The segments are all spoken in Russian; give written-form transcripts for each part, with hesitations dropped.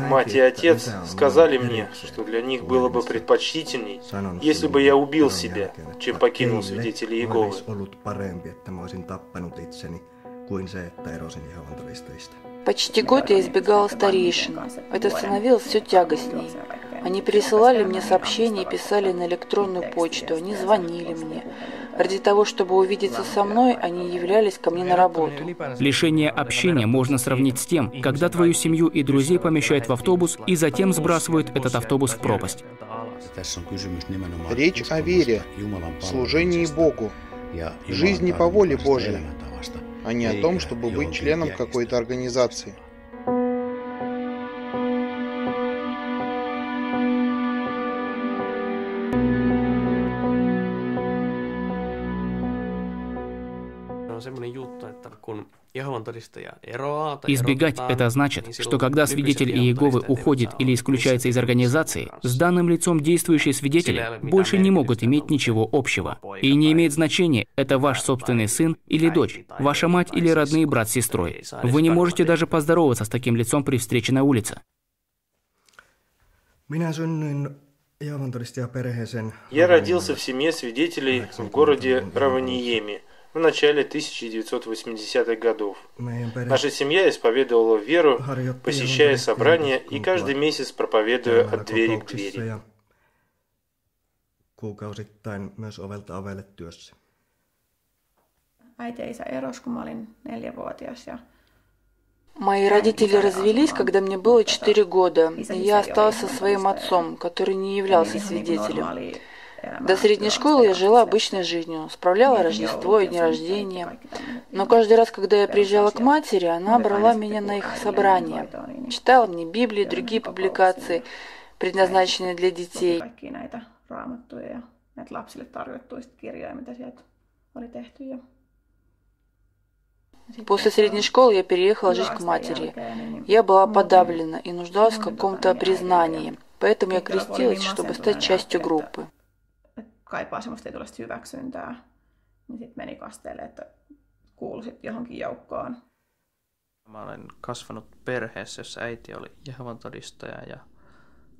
Мать и отец сказали мне, что для них было бы предпочтительней, если бы я убил себя, чем покинул свидетелей Иеговы. Почти год я избегала старейшин. Это становилось все тягостней. Они присылали мне сообщения и писали на электронную почту, они звонили мне. Ради того, чтобы увидеться со мной, они являлись ко мне на работу. Лишение общения можно сравнить с тем, когда твою семью и друзей помещают в автобус и затем сбрасывают этот автобус в пропасть. Речь о вере, служении Богу, жизни по воле Божьей, а не о том, чтобы быть членом какой-то организации. Избегать – это значит, что когда свидетель Иеговы уходит или исключается из организации, с данным лицом действующие свидетели больше не могут иметь ничего общего. И не имеет значения, это ваш собственный сын или дочь, ваша мать или родные брат с сестрой. Вы не можете даже поздороваться с таким лицом при встрече на улице. Я родился в семье свидетелей в городе Раваньеме в начале 1980-х годов. Наша семья исповедовала веру, посещая собрания и каждый месяц проповедуя от двери к двери. Мои родители развелись, когда мне было 4 года, и я осталась со своим отцом, который не являлся свидетелем. До средней школы я жила обычной жизнью, справляла Рождество и дни рождения. Но каждый раз, когда я приезжала к матери, она брала меня на их собрания, читала мне Библию и другие публикации, предназначенные для детей. После средней школы я переехала жить к матери. Я была подавлена и нуждалась в каком-то признании, поэтому я крестилась, чтобы стать частью группы. Kaipaa semmoista tietynlaista hyväksyntää, niin sitten meni kasteelle, että kuuluisit johonkin joukkoon. Mä olen kasvanut perheessä, jossa äiti oli Jehovan todistaja ja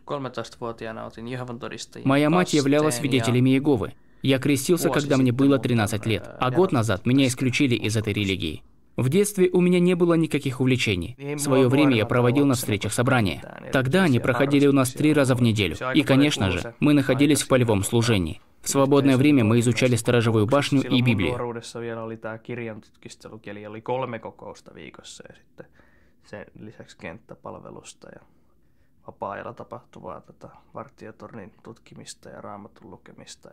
13-vuotiaana otin Jehovan todistajien Моя мать являлась свидетелями Иеговы. Я крестился, когда мне было 13 лет, а год назад меня исключили из этой религии. В детстве у меня не было никаких увлечений. Свое время я проводил на встречах собрания. Тогда они проходили у нас 3 раза в неделю. И, конечно же, мы находились в полевом служении. В свободное время мы изучали Сторожевую башню и Библию. Vapaa-ajalla tapahtuvaa vartijatornin tutkimista ja raamatun lukemista.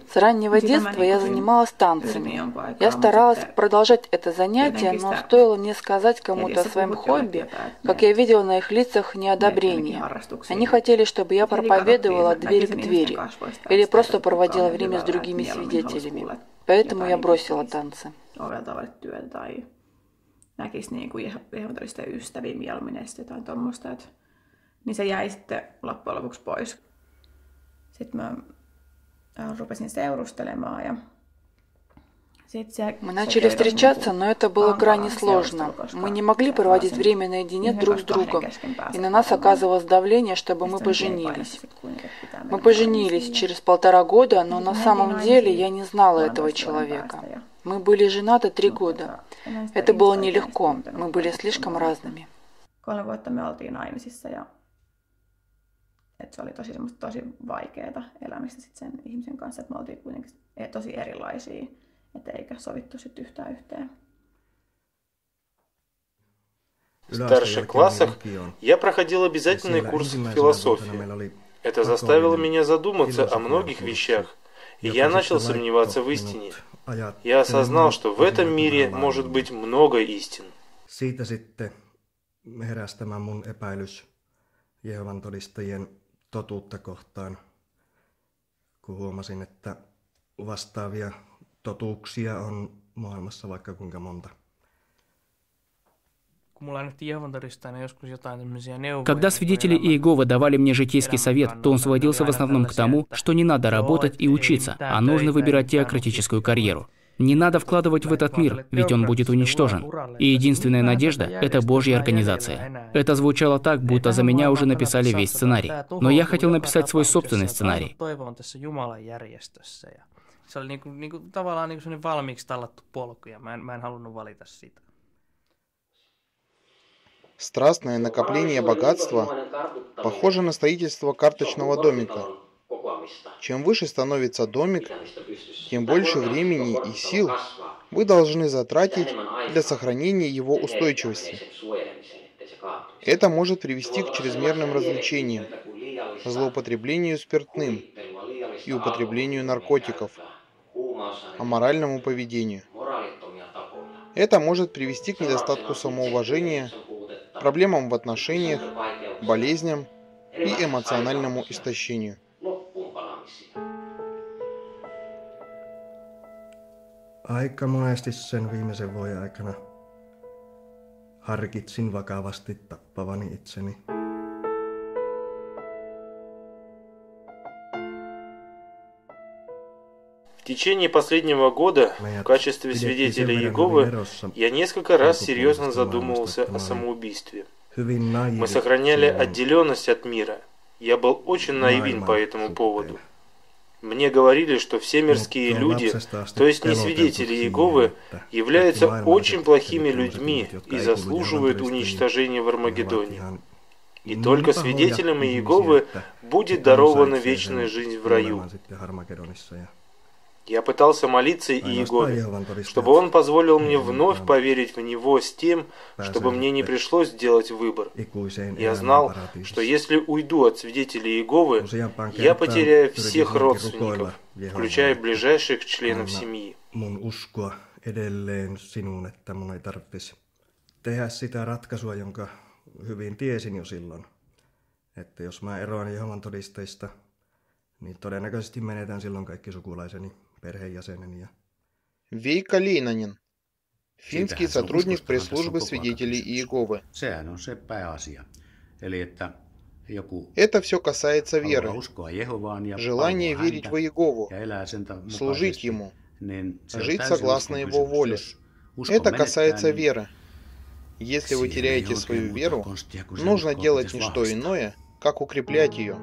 С раннего детства я занималась танцами. Я старалась продолжать это занятие, но стоило мне сказать кому-то о своем хобби, как я видела на их лицах неодобрение. Они хотели, чтобы я проповедовала от двери к двери или просто проводила время с другими свидетелями. Поэтому я бросила танцы. Näkisi niin kuin Jehovan todistajien ystäviä mieluummin ja jotain tuommoista, niin se jäi sitten loppujen lopuksi pois. Sitten mä rupesin seurustelemaan ja мы начали встречаться, но это было крайне сложно. Мы не могли проводить время наедине друг с другом, и на нас оказывалось давление, чтобы мы поженились. Мы поженились через 1,5 года, но на самом деле я не знала этого человека. Мы были женаты 3 года. Это было нелегко, мы были слишком разными. 3 vuotta me oltiin naimisissa ja se oli tosi vaikeaa elämistä sit sen ihmisen kanssa, että me oltiin kuitenkin tosi erilaisia, että eikä sovittu sit yhtään yhteen. В старших классах я проходил обязательный курс философии. Это заставило меня задуматься о многих вещах, и я начал сомневаться в истине. Я осознал, что в этом мире может быть много истин. Siitä sitten heräsi tämä mun epäilys Jehovan todistajien totuutta kohtaan, kun huomasin, että vastaavia totuuksia on maailmassa vaikka kuinka monta. Когда свидетели Иеговы давали мне житейский совет, то он сводился в основном к тому, что не надо работать и учиться, а нужно выбирать теократическую карьеру. Не надо вкладывать в этот мир, ведь он будет уничтожен. И единственная надежда – это Божья организация. Это звучало так, будто за меня уже написали весь сценарий. Но я хотел написать свой собственный сценарий. Se oli tavallaan sellainen valmiiksi tallattu polku, ja mä en halunnut valita sitä. Страстное накопление богатства похоже на строительство карточного домика. Чем выше становится домик, тем больше времени и сил вы должны затратить для сохранения его устойчивости. Это может привести к чрезмерным развлечениям, злоупотреблению спиртным и употреблению наркотиков, аморальному поведению. Это может привести к недостатку самоуважения, проблемам в отношениях, болезням и эмоциональному истощению. Aika monesti sen viimeisen vuoden aikana harkitsin vakavasti tappavani itseni. В течение последнего года в качестве свидетеля Иеговы я несколько раз серьезно задумывался о самоубийстве. Мы сохраняли отделенность от мира. Я был очень наивен по этому поводу. Мне говорили, что все мирские люди, то есть не свидетели Иеговы, являются очень плохими людьми и заслуживают уничтожения в Армагеддоне. И только свидетелям Иеговы будет дарована вечная жизнь в раю. Я пытался молиться Иегове, чтобы он позволил мне вновь поверить в него с тем, чтобы мне не пришлось делать выбор. Я знал, что если уйду от свидетелей Иеговы, я потеряю всех родственников, включая ближайших членов семьи. Вейка Лейнанин, финский сотрудник пресс-службы свидетелей Иеговы. Это все касается веры, желания верить в Иегову, служить Ему, жить согласно Его воле. Это касается веры. Если вы теряете свою веру, нужно делать не что иное, как укреплять ее.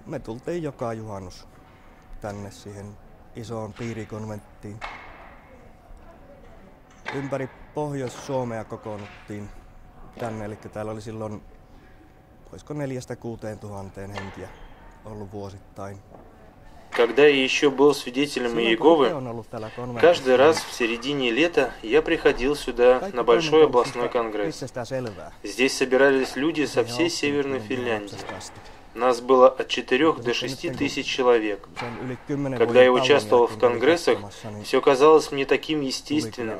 Me tultiin joka juhannus tänne siihen isoon piirikonventtiin. Ympäri Pohjois-Suomea kokoonnuttiin tänne, eli täällä oli silloin, olisiko 4-6 tuhanteen henkiä ollut vuosittain. Когда я еще был свидетелем Иеговы, каждый раз в середине лета я приходил сюда на большой областной конгресс. Здесь собирались люди со всей Северной Финляндии. Нас было от 4 до 6 тысяч человек. Когда я участвовал в конгрессах, все казалось мне таким естественным.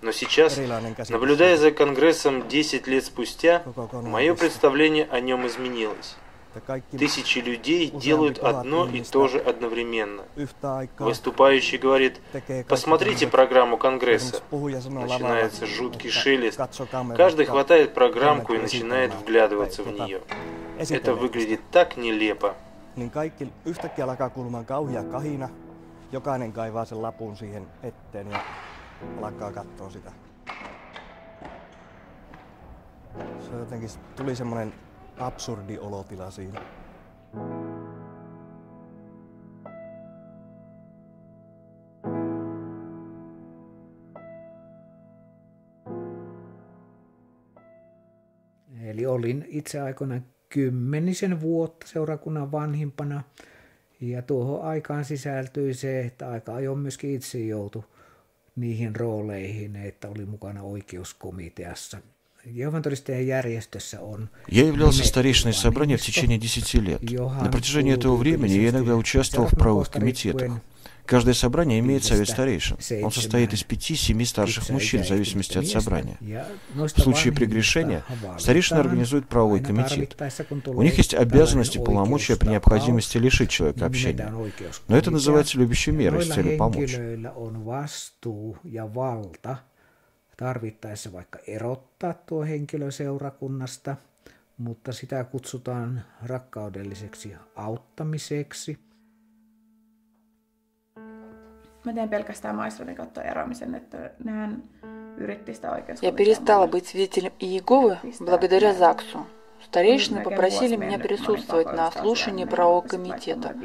Но сейчас, наблюдая за конгрессом 10 лет спустя, мое представление о нем изменилось. Тысячи людей делают одно и то же одновременно. Выступающий говорит: «Посмотрите программу Конгресса». Начинается жуткий шелест. Каждый хватает программку и начинает вглядываться в нее. Это выглядит так нелепо. Jokainen kaivaa sen lapun siihen eteen ja alkaa katsoa sitä. Se jotenkin tuli semmoinen absurdi olotila siinä. Eli olin itse aikoina 10 vuotta seurakunnan vanhimpana. Ja tuohon aikaan sisältyi se, että aika ajoin myöskin itse joutui niihin rooleihin, että oli mukana oikeuskomiteassa Я являлся старейшиной собрания в течение 10 лет. На протяжении этого времени я иногда участвовал в правовых комитетах. Каждое собрание имеет совет старейшин. Он состоит из 5-7 старших мужчин, в зависимости от собрания. В случае прегрешения старейшины организуют правовой комитет. У них есть обязанности и полномочия при необходимости лишить человека общения. Но это называется любящей мерой с целью помочь. Tarvittaessa vaikka erottaa tuo henkilö seurakunnasta, mutta sitä kutsutaan rakkaudelliseksi auttamiseksi. Mä teen pelkästään maistratin kautta eroamisen, että nehän yritti sitä oikeuskomiteaa. Я перестала быть свидетелем Иеговы благодаря ЗАГСу. Старейшины попросили меня присутствовать на слушании правового комитета.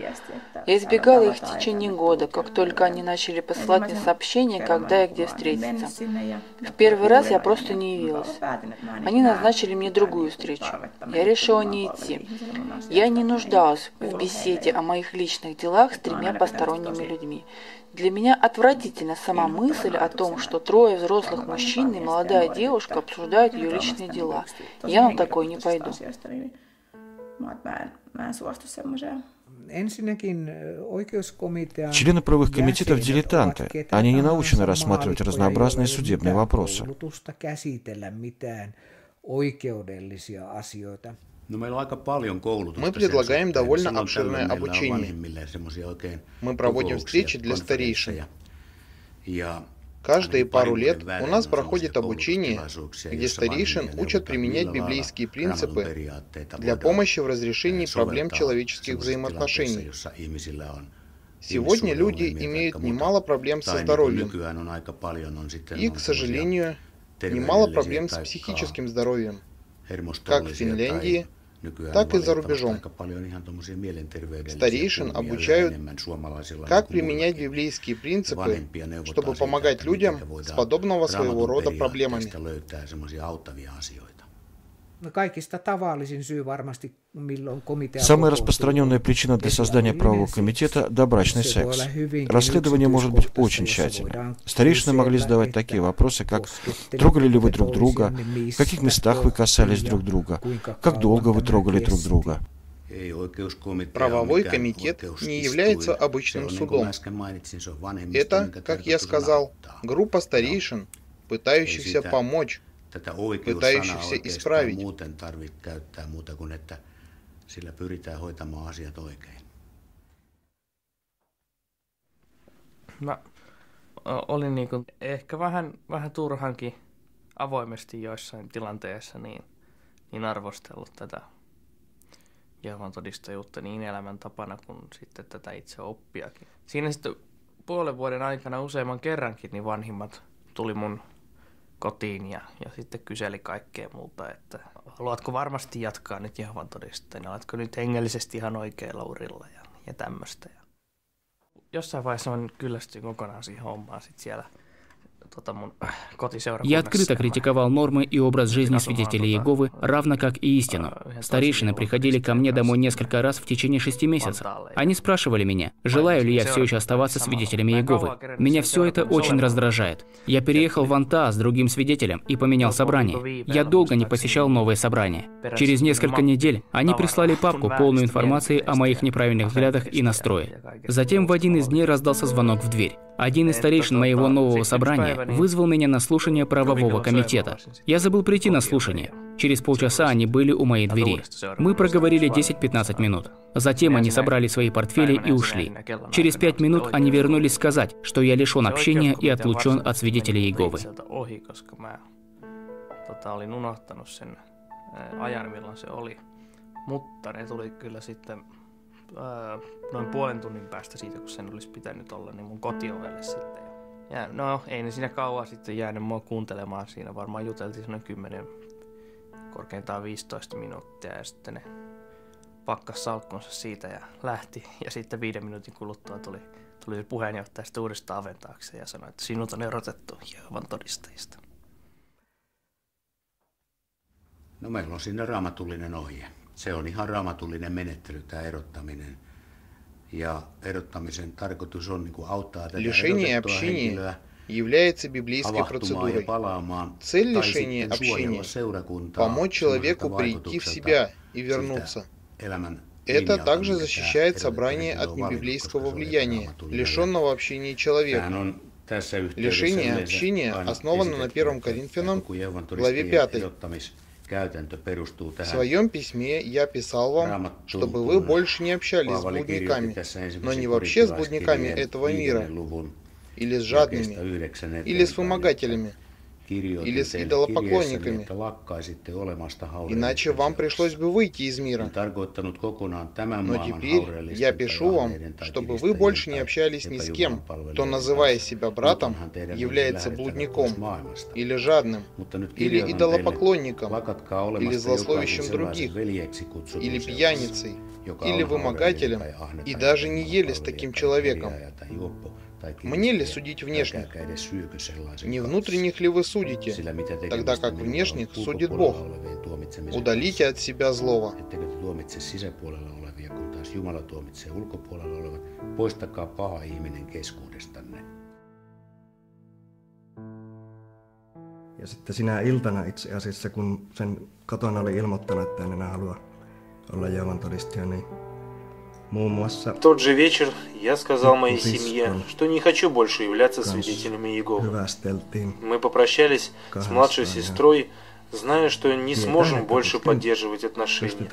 Я избегала их в течение года, как только они начали посылать мне сообщения, когда и где встретиться. В первый раз я просто не явилась. Они назначили мне другую встречу. Я решила не идти. Я не нуждалась в беседе о моих личных делах с 3 посторонними людьми. Для меня отвратительна сама мысль о том, что 3 взрослых мужчин и молодая девушка обсуждают ее личные дела. Я на такое не пойду. Члены правовых комитетов – дилетанты. Они не научены рассматривать разнообразные судебные вопросы. Мы предлагаем довольно обширное обучение. Мы проводим встречи для старейшин. Каждые пару лет у нас проходит обучение, где старейшин учат применять библейские принципы для помощи в разрешении проблем человеческих взаимоотношений. Сегодня люди имеют немало проблем со здоровьем и, к сожалению, немало проблем с психическим здоровьем, как в Финляндии, так и за рубежом. Старейшин обучают, как применять библейские принципы, чтобы помогать людям с подобного своего рода проблемами. Самая распространенная причина для создания правового комитета – добрачный секс. Расследование может быть очень тщательным. Старейшины могли задавать такие вопросы, как «Трогали ли вы друг друга?», «В каких местах вы касались друг друга?», «Как долго вы трогали друг друга?». Правовой комитет не является обычным судом. Это, как я сказал, группа старейшин, пытающихся помочь, пытающихся исправить. Mä olin ehkä vähän turhankin avoimesti joissain tilanteissa niin arvostellut tätä Jehovan todistajuutta niin elämäntapana kuin sitten tätä itse oppiakin. Siinä sitten 5 vuoden aikana useamman kerrankin niin vanhimmat tuli mun kotiin ja sitten kyseli kaikkea multa, että haluatko varmasti jatkaa nyt Jehovan todistajana, oletko nyt hengellisesti ihan oikealla urilla ja tämmöistä. Jossain vaiheessa mä kyllästyin kokonaan siihen hommaan sit siellä mun kotiseurakunnassa. Я открыто критиковал нормы и образ жизни свидетелей Иеговы, равно как и истину. Старейшины приходили ко мне домой несколько раз в течение 6 месяцев. Они спрашивали меня, желаю ли я все еще оставаться свидетелем Иеговы. Меня все это очень раздражает. Я переехал в Вантаа с другим свидетелем и поменял собрание. Я долго не посещал новые собрания. Через несколько недель они прислали папку, полную информации о моих неправильных взглядах и настрое. Затем в один из дней раздался звонок в дверь. Один из старейшин моего нового собрания вызвал меня на слушание правового комитета. Я забыл прийти на слушание. Через полчаса они были у моей двери. Мы проговорили 10-15 минут. Затем они собрали свои портфели и ушли. Через 5 минут они вернулись сказать, что я лишен общения и отлучен от свидетелей Иеговы. Olin unohtanut sen ajan, milloin se oli. Mutta ne tuli kyllä sitten noin puolen tunnin päästä siitä, kun sen olisi pitänyt olla, niin mun kotiovelle sitten. Ja no, ei ne siinä kauan sitten jäänyt mua kuuntelemaan. Siinä varmaan juteltiin semmoinen 10, korkeintaan 15 minuuttia ja sitten ne pakkas salkkunsa siitä ja lähti. Ja sitten 5 minuutin kuluttua tuli puheenjohtaja sitten uudestaan oven taakse ja sanoi, että sinut on erotettu Jehovan todistajista. No meillä on siinä raamatullinen ohje. Se on ihan raamatullinen menettely, tämä erottaminen. Ja erottamisen tarkoitus on niin kuin auttaa tätä Лишение erotettua общения henkilöä. является библейской процедурой. Цель лишения общения – помочь человеку прийти в себя и вернуться. Это также защищает собрание от небиблейского влияния, лишенного общения человека. Лишение общения основано на 1 Коринфянам, главе 5. В своем письме я писал вам, чтобы вы больше не общались с блудниками, но не вообще с блудниками этого мира, или с жадными, или с вымогателями, или с идолопоклонниками. Иначе вам пришлось бы выйти из мира. Но теперь я пишу вам, чтобы вы больше не общались ни с кем, кто, называя себя братом, является блудником, или жадным, или идолопоклонником, или злословящим других, или пьяницей, или вымогателем, и даже не ели с таким человеком. Мне ли судить внешних? Не внутренних ли вы судите, тогда как внешних судит Бог? Удалите от себя злого. Ja sitten sinä iltana itse asiassa, kun sen kotona oli ilmoittanut, että en enää halua olla Jehovan todistaja, niin в тот же вечер я сказал моей семье, что не хочу больше являться свидетелем Иеговы. Мы попрощались с младшей сестрой, зная, что не сможем больше поддерживать отношения.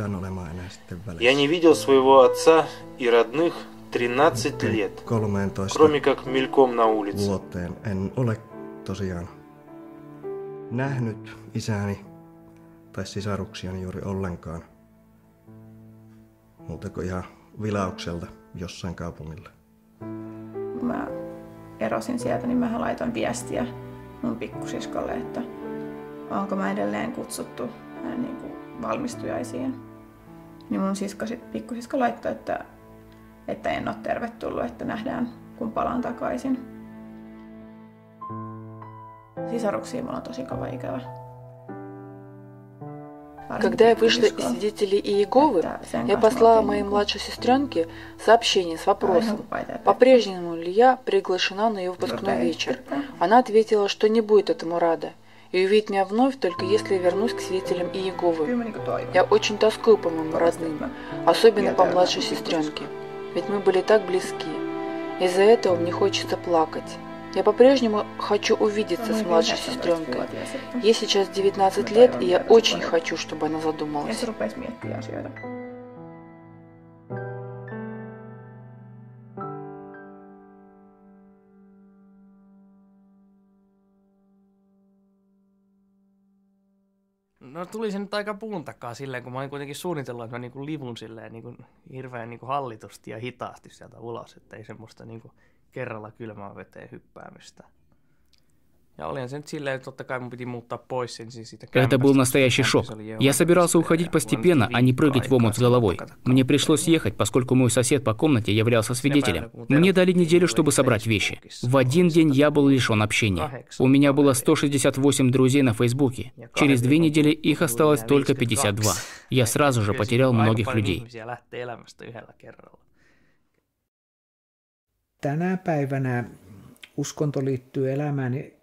Я не видел своего отца и родных 13 лет, кроме как мельком на улице. En ole tosiaan nähnyt isäni tai sisaruksiani juuri ollenkaan, muuta kuin ihan vilaukselta jossain kaupungilla. Kun mä erosin sieltä, niin mä laitoin viestiä mun pikkusiskolle, että onko mä edelleen kutsuttu niin kuin valmistujaisiin. Niin mun pikkusisko laittoi, että en ole tervetullut, että nähdään kun palaan takaisin. Sisaruksiin mulla on tosi kova ikävä. Когда я вышла из свидетелей Иеговы, я послала моей младшей сестренке сообщение с вопросом, по-прежнему ли я приглашена на ее выпускной вечер. Она ответила, что не будет этому рада, и увидит меня вновь, только если я вернусь к свидетелям Иеговы. Я очень тоскую по моим родным, особенно по младшей сестренке, ведь мы были так близки. Из-за этого мне хочется плакать. Я по-прежнему хочу увидеться с младшей сестренкой. Ей сейчас 19 лет, и я очень хочу, чтобы она задумалась. No tuli se nyt aika puun takaa silleen, kun mä olin kuitenkin suunnitellut, että mä niin livun silleen niin hirveän niin hallitusti ja hitaasti sieltä ulos, että ei semmoista niin kerralla kylmään veteen hyppäämistä. Ja olihan se nyt silleen, että totta kai mun piti muuttaa pois sen siitä kämpästä. Это был настоящий шок. Я собирался уходить постепенно, а не прыгать в омут с головой. Мне пришлось ехать, поскольку мой сосед по комнате являлся свидетелем. Мне дали неделю, чтобы собрать вещи. В один день я был лишен общения. У меня было 168 друзей на Фейсбуке. Через 2 недели их осталось только 52. Я сразу же потерял многих людей. Tänä päivänä uskonto liittyy elämääni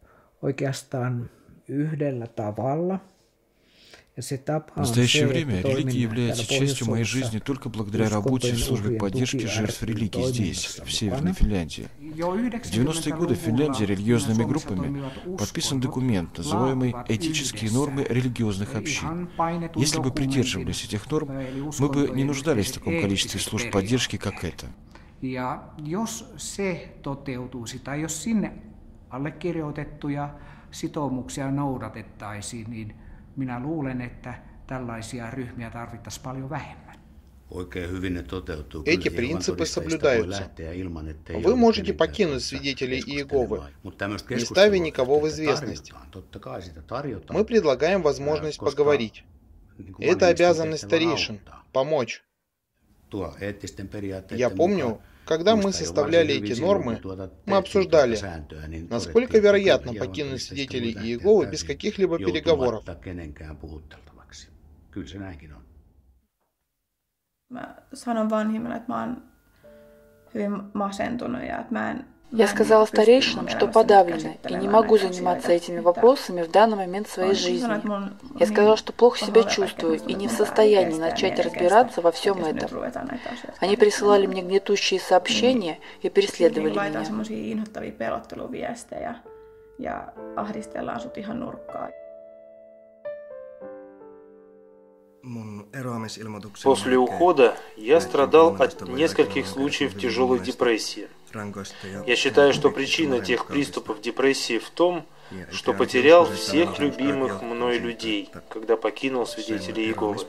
oikeastaan yhdellä tavalla. В настоящее время религия является частью моей жизни только благодаря работе в службе поддержки жертв религии здесь, в Северной Финляндии. В 90-е годы в Финляндии религиозными группами подписан документ, называемый «Этические нормы религиозных общин». Если бы придерживались этих норм, мы бы не нуждались в таком количестве служб поддержки, как это. Ja jos se toteutuisi tai jos sinne allekirjoitettuja sitoumuksia noudatettaisiin, niin minä luulen, että tällaisia ryhmiä tarvittaisiin paljon vähemmän. Эти принципы соблюдаются. Вы можете покинуть свидетелей Иеговы, не ставя никого в известность. Мы предлагаем возможность поговорить. Это обязанность старейшин – помочь. Я помню, когда мы составляли эти нормы, мы обсуждали, насколько вероятно покинуть свидетелей Иеговы без каких-либо переговоров. Mä sanon vanhimmille, että mä oon hyvin masentunut ja että Я сказала старейшинам, что подавлена и не могу заниматься этими вопросами в данный момент своей жизни. Я сказала, что плохо себя чувствую и не в состоянии начать разбираться во всем этом. Они присылали мне гнетущие сообщения и преследовали меня. После ухода я страдал от нескольких случаев тяжелой депрессии. Я считаю, что причина тех приступов депрессии в том, что потерял всех любимых мной людей, когда покинул свидетелей Иеговы.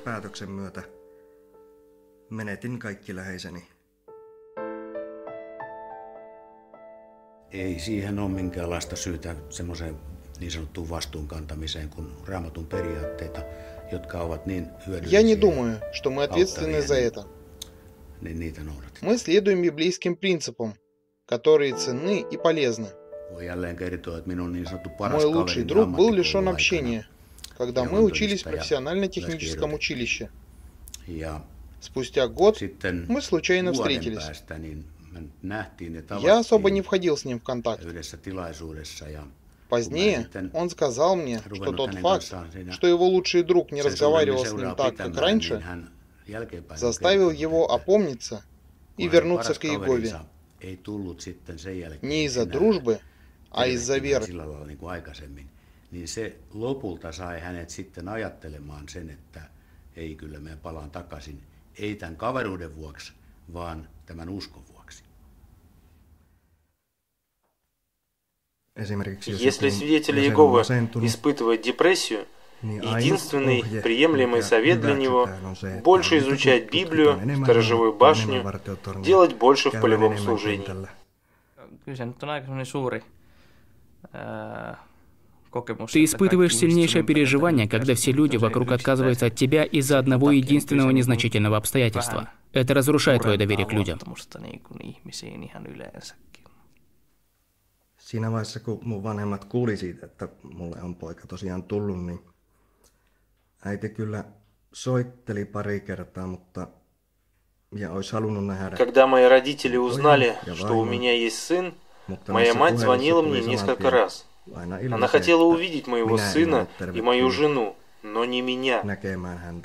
Ei siihen ole minkäänlaista syytä semmoiseen niin sanottuun vastuunkantamiseen, kun Raamatun periaatteita, jotka ovat niin hyödyllisiä. Я не думаю, что мы ответственны за это. Мы следуем библейским принципам, которые ценны и полезны. Мой лучший друг был лишен общения, когда мы учились в профессионально-техническом училище. Спустя год мы случайно встретились. Я особо не входил с ним в контакт. Позднее он сказал мне, что тот факт, что его лучший друг не разговаривал с ним так, как раньше, заставил его опомниться и вернуться к Иегове. Не из-за дружбы, а из-за веры. Niin se lopulta sai hänet sitten ajattelemaan sen, että ei, kyllä mä palaan takaisin, ei tämän kaveruuden vuoksi, vaan tämän uskon vuoksi. Если свидетель Иеговы испытывает депрессию, единственный приемлемый совет для него – больше изучать Библию, сторожевую башню, делать больше в полевом служении. Ты испытываешь сильнейшее переживание, когда все люди вокруг отказываются от тебя из-за одного единственного незначительного обстоятельства. Это разрушает твое доверие к людям. Siinä vaiheessa, kun mun vanhemmat kuuli siitä, että mulle on poika tosiaan tullut, niin äiti kyllä soitteli pari kertaa, mutta ja olisi halunnut nähdä. Когда мои родители узнали, что у меня есть сын, моя мать звонила мне несколько раз. Она хотела увидеть моего сына и мою жену, но не меня.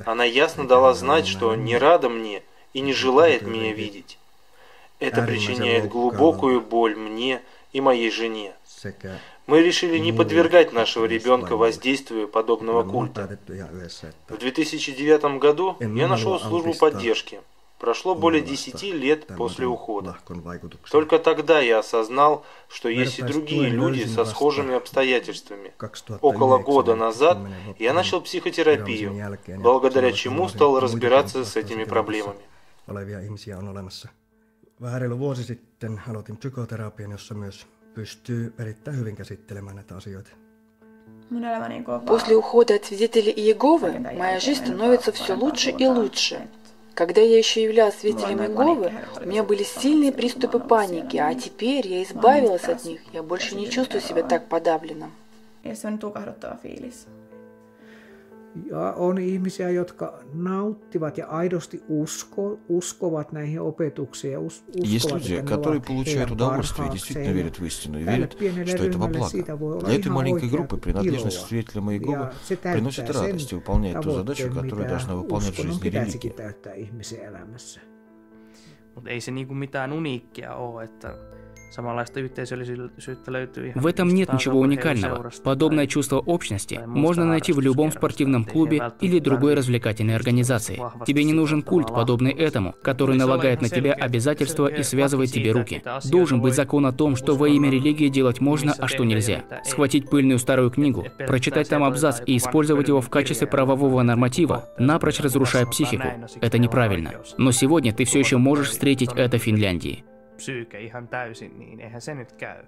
Она ясно дала знать, что не рада мне и не желает меня видеть. Это причиняет глубокую боль мне и моей жене. Мы решили не подвергать нашего ребенка воздействию подобного культа. В 2009 году я нашел службу поддержки. Прошло более 10 лет после ухода. Только тогда я осознал, что есть и другие люди со схожими обстоятельствами. Около года назад я начал психотерапию, благодаря чему стал разбираться с этими проблемами. Vähän reilu vuosi sitten aloitin psykoterapian, jossa myös pystyy erittäin hyvin käsittelemään näitä asioita. После ухода от свидетелей Иеговы моя жизнь становится все лучше и лучше. Когда я еще являлась свидетелем Иеговы, у меня были сильные приступы паники, а теперь я избавилась от них, я больше не чувствую себя так подавленно. Ja on ihmisiä, jotka nauttivat ja aidosti uskovat näihin opetuksiin ja Есть люди, которые получают удовольствие и действительно верят в истину и верят, что это во благо. Для этой маленькой группы принадлежность к свидетелям Иеговы приносит радость и выполняет ту задачу, которую должна выполнять в жизни религия. Mutta ei se niinku mitään uniikkia ole, että В этом нет ничего уникального. Подобное чувство общности можно найти в любом спортивном клубе или другой развлекательной организации. Тебе не нужен культ, подобный этому, который налагает на тебя обязательства и связывает тебе руки. Должен быть закон о том, что во имя религии делать можно, а что нельзя. Схватить пыльную старую книгу, прочитать там абзац и использовать его в качестве правового норматива, напрочь разрушая психику. Это неправильно. Но сегодня ты все еще можешь встретить это в Финляндии. Psyyke ihan täysin, niin eihän se nyt käy.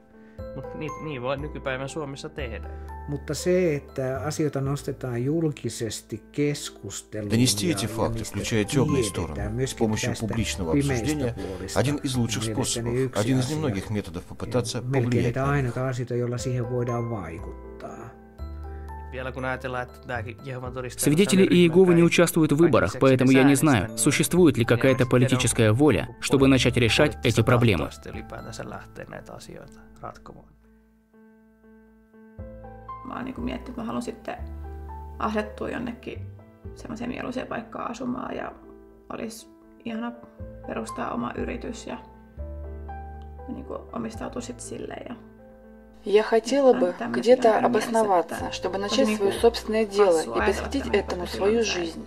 Mutta niin voi nykypäivän Suomessa tehdä. Mutta se, että asioita nostetaan julkisesti keskusteluun Донести эти факты, включая темные стороны, с помощью публичного обсуждения, один из лучших способов, один из немногих методов попытаться повлиять на них. Свидетели Иеговы не участвуют в выборах, поэтому я не знаю, существует ли какая-то политическая воля, чтобы начать решать эти проблемы. Mä oon miettinyt, että mä haluan sitten asettua jonnekin semmoiseen mieluiseen paikkaan asumaan ja olisi ihana perustaa oma yritys ja omistautua sitten silleen. Я хотела бы где-то обосноваться, чтобы начать свое собственное дело и посвятить этому свою жизнь.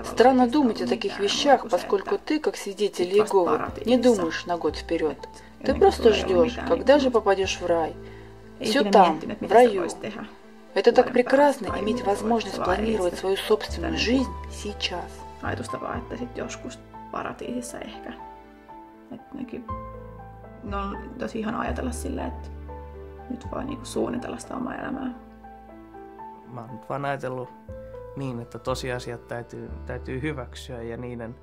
Странно думать о таких вещах, поскольку ты, как свидетель Иеговы, не думаешь на год вперед. Ты просто ждешь, когда же попадешь в рай. Все там, в раю. Это так прекрасно иметь возможность планировать свою собственную жизнь сейчас. Ajatusta vaan, että sitten joskus paratiisissa ehkä. On tosi ihana ajatella silleen, että nyt voi suunnitella sitä omaa elämää. Mä oon nyt vaan ajatellut niin, että tosiasiat täytyy hyväksyä ja niiden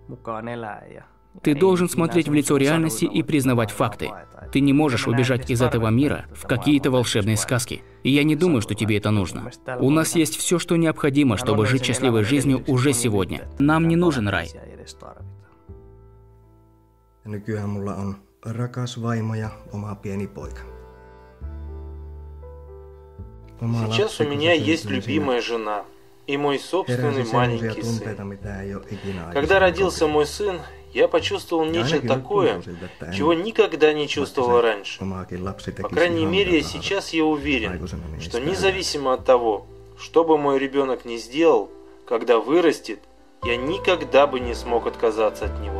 mukaan elää. Ты должен смотреть в лицо реальности и признавать факты. Ты не можешь убежать из этого мира в какие-то волшебные сказки. И я не думаю, что тебе это нужно. У нас есть все, что необходимо, чтобы жить счастливой жизнью уже сегодня. Нам не нужен рай. Nykyään mulla on rakas vaimo ja oma pieni poika. Сейчас у меня есть любимая жена и мой собственный маленький сын. Когда родился мой сын, я почувствовал нечто такое, чего никогда не чувствовал раньше. По крайней мере, сейчас я уверен, что независимо от того, что бы мой ребенок ни сделал, когда вырастет, я никогда бы не смог отказаться от него.